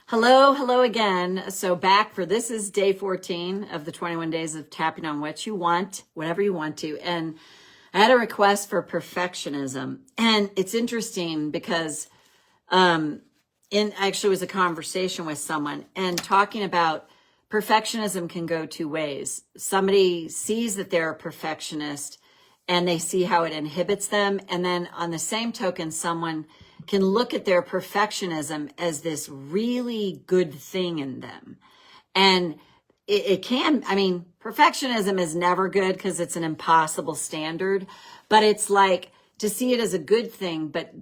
Hello again. So back for this is day 14 of the 21 days of tapping on what you want, whatever you want to. And I had a request for perfectionism. And it's interesting because actually was a conversation with someone and talking about perfectionism can go two ways. Somebody sees that they're a perfectionist and they see how it inhibits them. And then on the same token, someone can look at their perfectionism as this really good thing in them. And it can, perfectionism is never good because it's an impossible standard, but it's like to see it as a good thing. But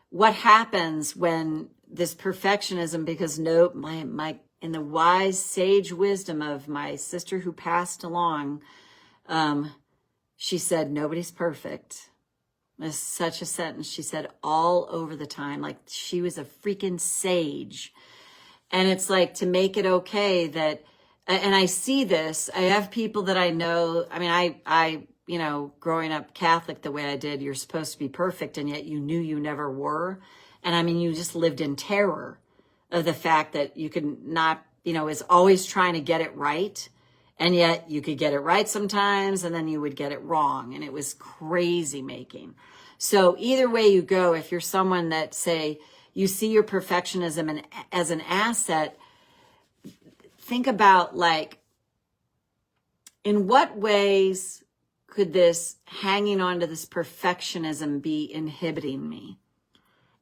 what happens when this perfectionism, because in the wise sage wisdom of my sister who passed along, she said, nobody's perfect. There's such a sentence she said all over the time, like she was a freaking sage. And it's like to make it okay that, and I see this, I have people that I know, I growing up Catholic the way I did, you're supposed to be perfect and yet you knew you never were. And you just lived in terror of the fact that you could not, is always trying to get it right. And yet you could get it right sometimes and then you would get it wrong. And it was crazy making. So either way you go, if you're someone that say you see your perfectionism as an asset, think about like, in what ways could this hanging on to this perfectionism be inhibiting me?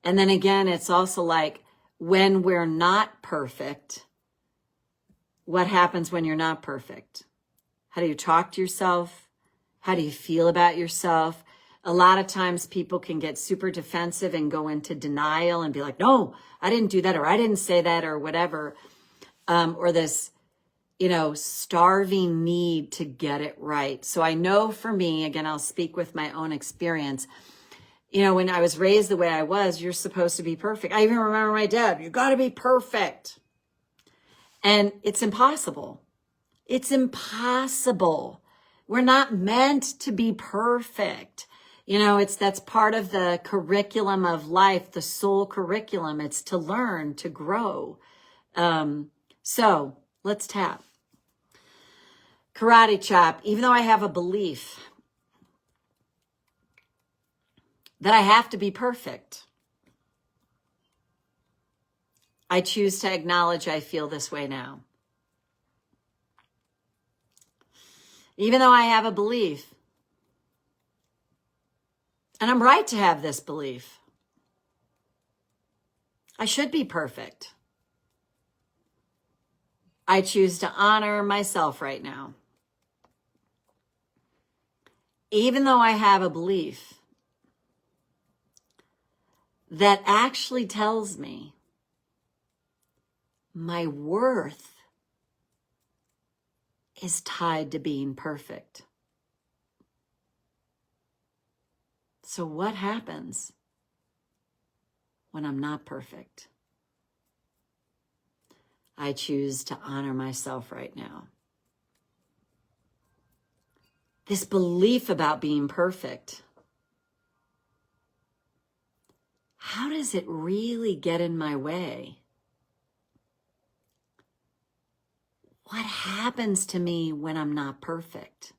And then again, it's also like when we're not perfect, what happens when you're not perfect? How do you talk to yourself? How do you feel about yourself? A lot of times people can get super defensive and go into denial and be like, no, I didn't do that, or I didn't say that, or whatever. Or this, starving need to get it right. So I know for me, again, I'll speak with my own experience. When I was raised the way I was, you're supposed to be perfect. I even remember my dad, you got to be perfect. And it's impossible. It's impossible. We're not meant to be perfect. That's part of the curriculum of life, the soul curriculum. It's to learn, to grow. So let's tap. Karate chop. Even though I have a belief that I have to be perfect, I choose to acknowledge I feel this way now. Even though I have a belief, and I'm right to have this belief, I should be perfect. I choose to honor myself right now. Even though I have a belief that actually tells me my worth is tied to being perfect. So what happens when I'm not perfect? I choose to honor myself right now. This belief about being perfect, how does it really get in my way? What happens to me when I'm not perfect?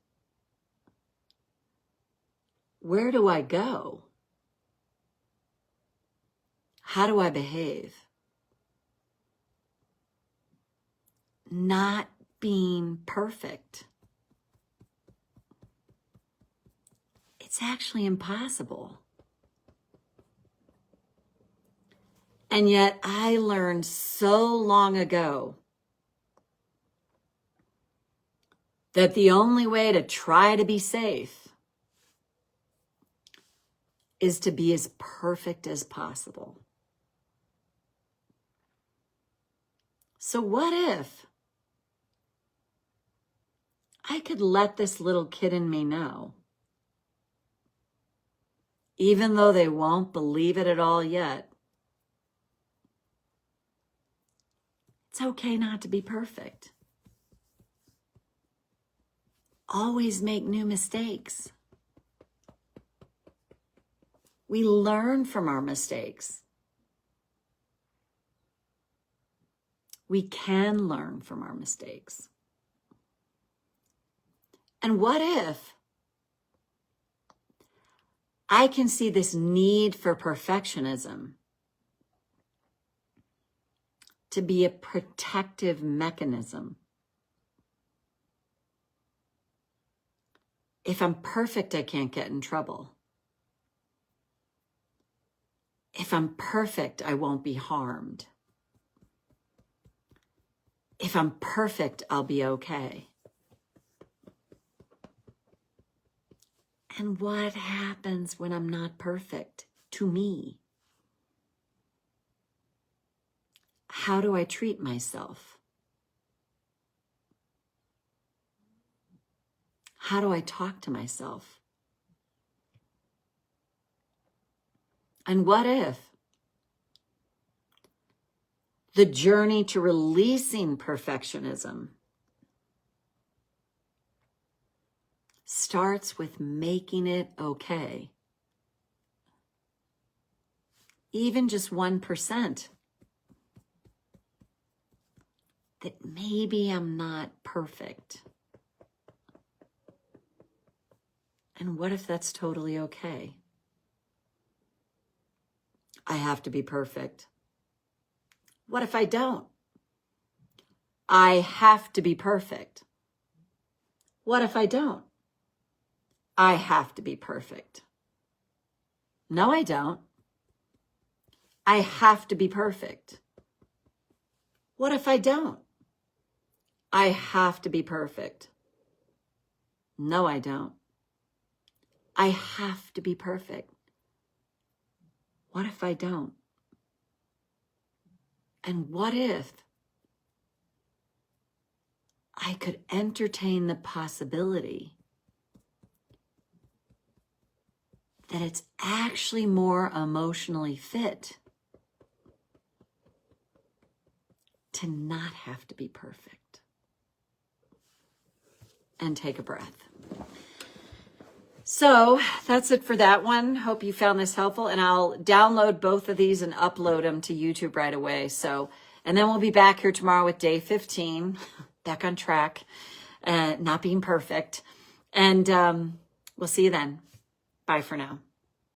Where do I go? How do I behave? Not being perfect. It's actually impossible. And yet I learned so long ago that the only way to try to be safe is to be as perfect as possible. So what if I could let this little kid in me know, even though they won't believe it at all yet, it's okay not to be perfect. Always make new mistakes. We learn from our mistakes. We can learn from our mistakes. And what if I can see this need for perfectionism to be a protective mechanism? If I'm perfect, I can't get in trouble. If I'm perfect, I won't be harmed. If I'm perfect, I'll be okay. And what happens when I'm not perfect to me? How do I treat myself? How do I talk to myself? And what if the journey to releasing perfectionism starts with making it okay? Even just 1%. That maybe I'm not perfect. And what if that's totally okay? I have to be perfect. What if I don't? I have to be perfect. What if I don't? I have to be perfect. No, I don't. I have to be perfect. What if I don't? I have to be perfect. No, I don't. I have to be perfect. What if I don't? And what if I could entertain the possibility that it's actually more emotionally fit to not have to be perfect? And take a breath. So that's it for that one. Hope you found this helpful, and I'll download both of these and upload them to YouTube right away. And then we'll be back here tomorrow with day 15, back on track, not being perfect. And we'll see you then. Bye for now.